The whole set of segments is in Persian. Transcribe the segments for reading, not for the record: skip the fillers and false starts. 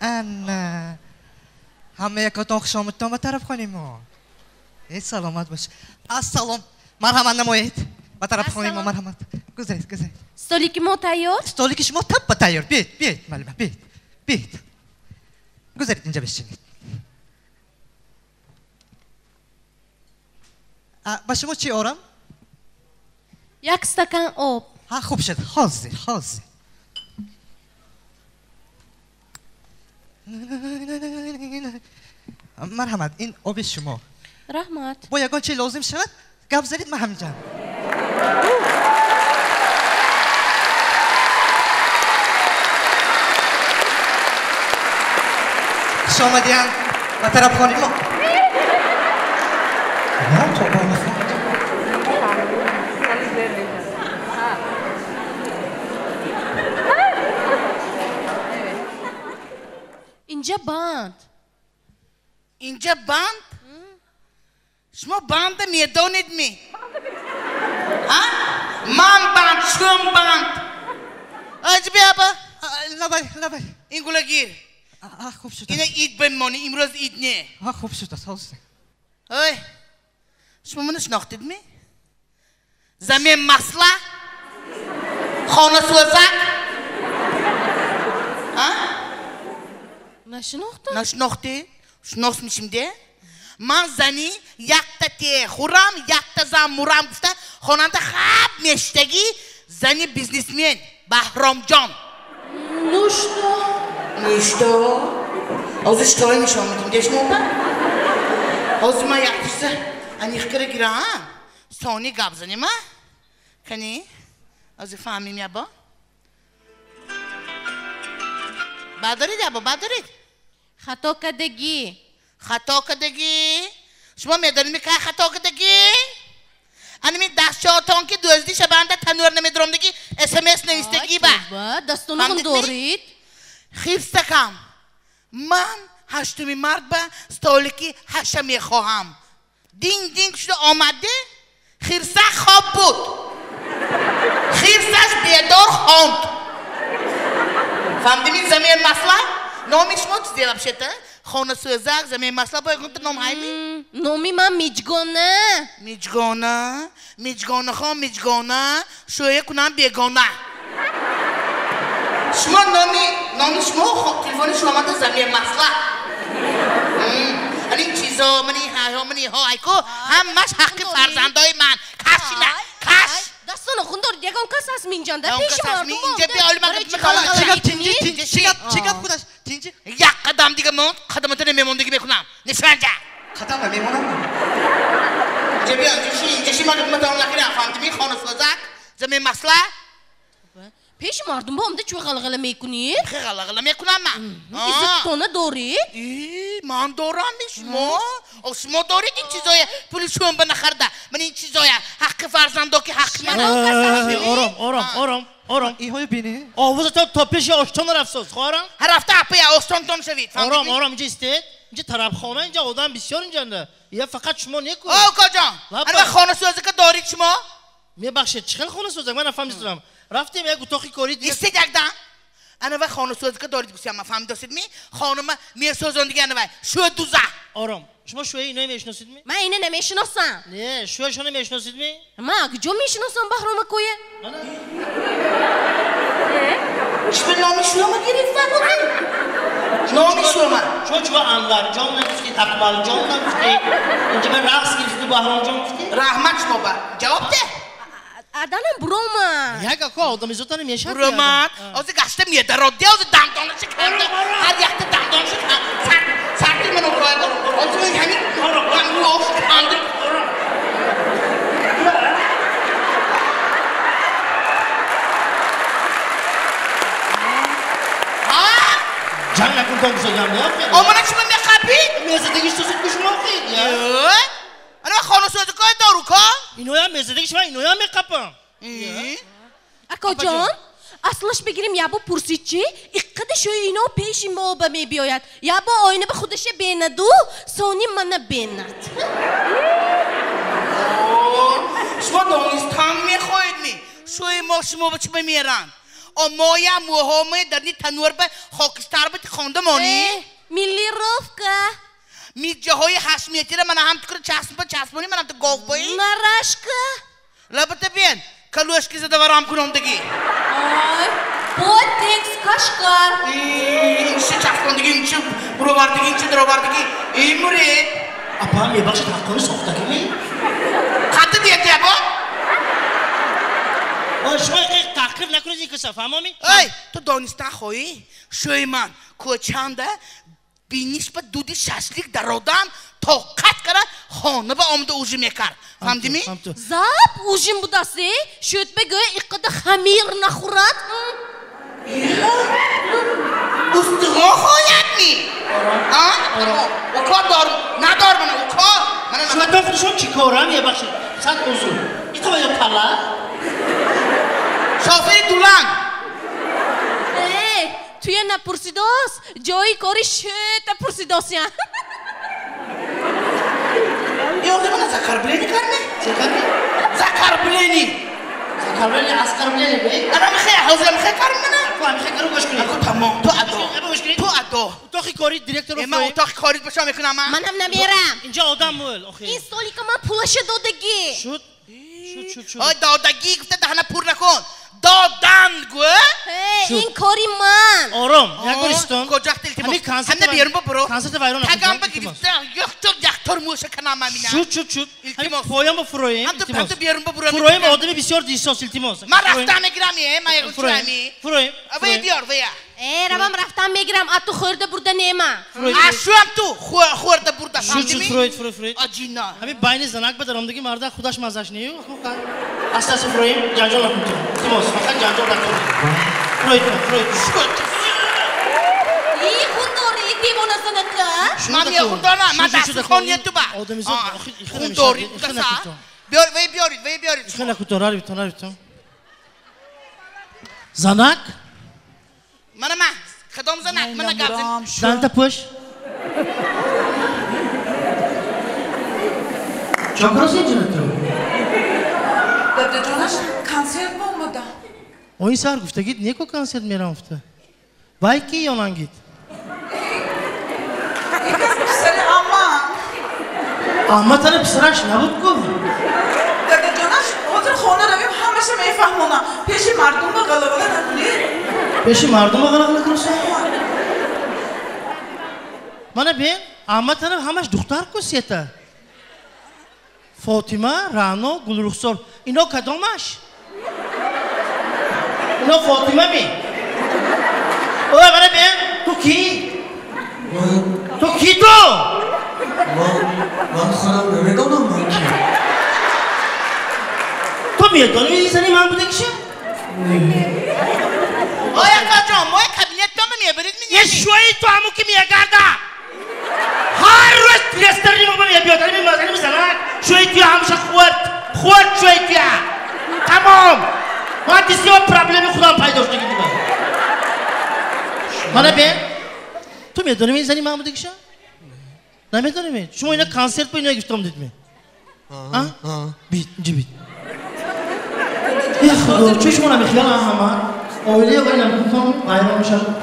انا همه یکاتون خوش آمدتون به طرف خانیم ما سلامت باش السلام مرحمت نمایید به طرف خانیم ما مرحمت گذارید استولیک ما تیار؟ استولیک شما تپ تیار بیاید معلومه بیاید گذارید اینجا بشینید با شما چی آرام؟ یک استکان آب خوب شد حاضر مرحمت این آب شما رحمت با یگان چی لازم شد گپ زدید من همینجا شما دیان به طرف خانیم ما اینجا بند شما بند میدونید می من بند شما بند آج بیا با لبای این گوله گیر خوب شد اینه اید بمانی امروز اید نه خوب شد حاضر شما منو شناختید می زمین مسئله خانه سوزک نشناختی؟ شناس میشیم ده؟ من زنی یک تا تی خورم یک تا زن مورم گفته خواننده خواب نشتگی زنی بیزنسمن بهرام جان نوشتا از اشتایی میشم میتونم دیش نوبه از من یک چیزه انیخ کره گیرم سانی گب زنی ما کنی از فهمیم یا با بدارید یا با بدارید خطا کدگی شما میدونید می که خطا کدگی انمی دستشاتان که دوزدی شبانده تنور نمیدرم دگی SMS نویستگی با دستونون دارید خیرستکم من هشتمی مرد با ستولیکی هشت میخواهم دینگ شده آمده خیرسک خواب بود خیرسک بیدار خواند فهمدیمی زمین مسئله؟ نامی شما چیزی لبشته؟ خانه سوزک زمین مسئله باید کنید نام هایمی؟ نامی من میجگانه خواه میجگانه شویه کنم بیگانه شما نامی شما تلفونی شما آمده زمین مسئله این چیزا منی ها ایکو همش حق فرزندای من کشی نه کش دستانو خون دارید یکم کس هست مینجان در پیش مردم اینجا بیا آلی من چی گفت خودش تینجی یک قدم دیگه موند قدمتو نمیموندگی بکنم نسفنجه قدم نمیمونم اینجا بیا اینجا شی من مدام نکنم فهمتمی خانه سوزک زمین مسئله پیش مردم با امده چوی غلغله میکنید؟ خیلی غلغله میکنم من ایزتونه دارید؟ من دارم شما دارید این چیزای پولی شما بنخرده من این چیزای حق فرزنده که حق من آرام این های بینی؟ آواز تا پیش آشتان رفتید خواهرم؟ رفته اپی آشتان شوید آرام اینجا استید اینجا طرف خانه اینجا آدم بسیار اینجا یه فقط شما نیکو آقا جان انا خانه سوزک دارید شما؟ میبخشید چخیل خانه سوزک من نفهمیدم رفتیم یک اتاقی کاری دیگه نیستید یک دم انا و خانه سوزک دارید گوشیم من فهمیدید می خانم میسوزون دیگه انا و شو دوزه آرام شما شوی اینو میشناسید می؟ من اینو نمیشناسم نه شویشو نمیشناسید می؟ من کجا میشناسم بهرام کویه؟ شما نامی شما گیرید فهمیدید؟ نامی شما چوبا انور جان نگفتید اقبال جان نگفتید اینجا به رقص گرفتید بهرام جان گفتید رحمت شما با جواب ده ادانم برومت یک اکو آدم ایزوتانه میشه برومت از گشته میده را دی از دندانش کرده هر یک دندانش سرتی منو رای بود از من یعنی من روش کندم جان نکن تو گوشه جان دیا آمانه چی من میخوابید؟ میزدگیش تو سید گوش موقعید انا خانه سوزکای دارو که؟ اینو هم میزدگیش من اینو هم میقبم اکا جان اصلش بگیریم یا با پرسید چی؟ اقدشوی اینا پیش ما با می بیاید یا با آینه به خودش بیندو سانی من بیند شما دانستان میخواید می شوی ما شما بچه بمیرن مایا موهامه در نی تنور به خاکستر به خونده مانی میلی رفقه می جاهای 8 متر من هم تو چسبونی من هم تو گاو بایی مرشکه لبته بین کلوش کی زده ورام کنم دگی آی بود تکس کشکار این چه چسبوندگی این چه برو باردگی این چه درو باردگی این مرید اپا یه بخش تحقیقی ساخته کمی خط دیگه با شما تحقیق نکنید این کسا فهمامی؟ ای تو دانسته خواهی شوی من کوچنده بینیش به دودی ششلیک در رودم تا قط کرد خانه به آمده اوجی میکرد فهمدی می؟ زاب اوجیم بوداسی شد بگه اقده خمیر نخورد استغا خواهد می او کار ندار منه او کار شما تو خودشون چی کارم یه بخش صد اوزون این تو باید پلا شافه دولنگ توی نپرسیداس جایی کاری شد نپرسیداسی یه من زکر بلینی کرنه؟ زکر بلینی اسکر بلینی بی؟ انا میخواه حوزه میخواه کرم منه؟ تو همیشه کارو گوش کنی اگه تمام تو ادو اتاقی کاری دیرکتر رو من اتاق کاریت باشم میکنم منم نمیرم اینجا آدم بول این سالی که من پولش دادگی شد آی دادگی گفته دهنه پر نکن دادن گوه این کاری من آرام یک بارستان کجا تلتیموس همه بیارم برو کنسرت ویران تگم بگیرفته یختر موشه کنم همینه شد همین پایان با فرویم هم تو بیارم برو فرویم آدمی بسیار دیساس التیماس من رفتم میگیرم من یکم چرمی فرویم وی بیار ویا روام رفتم میگیرم اتو خورده برده نیما اشوام تو خورده برده شد فروید آجینا همین بین زنک به درامدگی مرده خودش مزش نیو اساس فرویم جنجال نکن تو تیموس فقط جنجال نکن فروید ای خونداری دیوانه زنکه من یه خوندارم من دست خونیت تو با خونداری کسا بیارید خیلی کتوناری بیتون زنک من خدام زنک من گفتم زنت پوش چاکراسی جنتو داده جانش کنسرت با اومده o این سر گفته گید نیکو کنسرت میرم افته وای کی یانان گید یکیز پسر اما تنه پسرش نبود گفت داده جانش حاضر خانه رویم همشه میفهمونم پیش مردم با غلغله نکنی پیش مردم با غلغله کنسا منه بین اما تنه همش دختر کسیته فاطمه، رانا، گلرخسار اینا کدامش؟ اینا فاطمه بین اوه منه بین تو کی؟ تو کی تو؟ من خودم نمیدونم من کی تو میدونی میزنی من بوده کشه؟ آیا کجا ما کابینت تو میبرید یه شوی تو همون که میگرده هر روز پلستر نیمو بمیه بیادر میمازنی میزنن شوی توی همشه خورد شوی توی تمام من دیسی با پرابلمی خودم پیداش نگیدی منه بین تو میدونی میزنی من بوده کشه؟ نمیدونی می شما اینا کنسرت با اینا گفتم دیدمی بیت اینجا بیت ای خدا چه شما نمیخیال همه آویلی آقای نمیخونم قایران میشم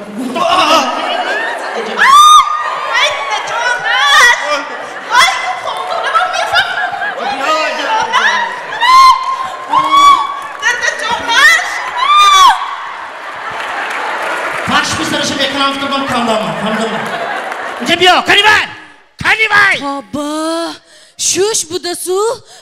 پرش بیسترشم یکنم افترم کندم اینجا بیا کنی بای بابا شوش بودسو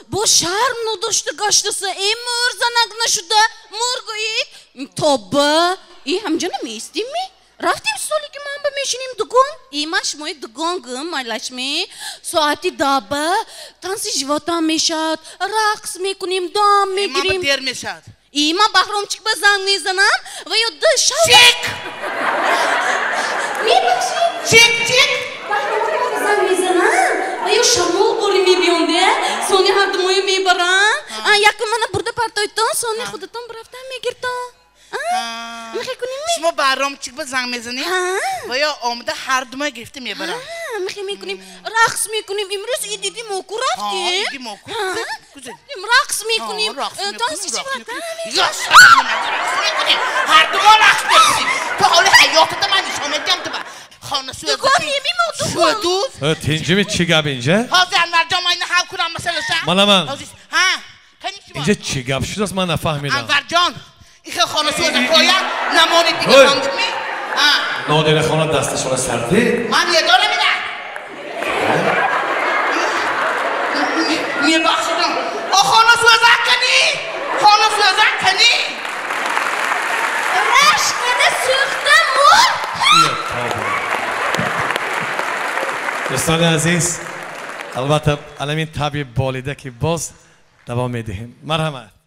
با شرم نداشته گشتسه این مرزنک نشده مرگویید تابا ای همجا نمیستیم می؟ رفتیم سالی که من بمیشینیم دگون ایماش مای دگون گم مای لشمی ساعتی دابا تانسی جواتا میشد رقص میکنیم دام میگیریم ایما دیر میشد ایما بحرام چیک بزنگ میزنم و یا ده شب چیک چیک بحرام بزنگ میزنم و یا شمول قولی میبیونده سونی هر دموی میبرن یکم من برده پرتایتان سونی خودتان برفتن میگیرتان میخوای کنیم شما برام چیک به زنگ میزنی و یا آمده هر دومه گرفته میبرم میخوایم میکنیم رقص میکنیم امروز دیدیم اوکو رفتیم دیدیم اوکو گذاری رقص میکنیم دانسی چی باید یا سلام رقص میکنیم هر دو ما رقص میکنیم تو حال حیاتت من نشانه دیم تو خانه سوی دوگان یمی ما دوگان تینجی می چی گب اینجا؟ حاضر انور جان من حل کنم مثلا مالا من ها کنی چی اینجا چی گب شد است من نفهمیدم انور جان این خانه سوی پایم نمانی دیگه من بودمی نادر خانه دستشون سرده من یه داره میدم میه بخشیدم خانه سوزک کنی خانه سوزک کنی رشقده سوخته مور دوستان عزیز البته الان این طبیب بالیده که باز دوام میدهیم مرحمت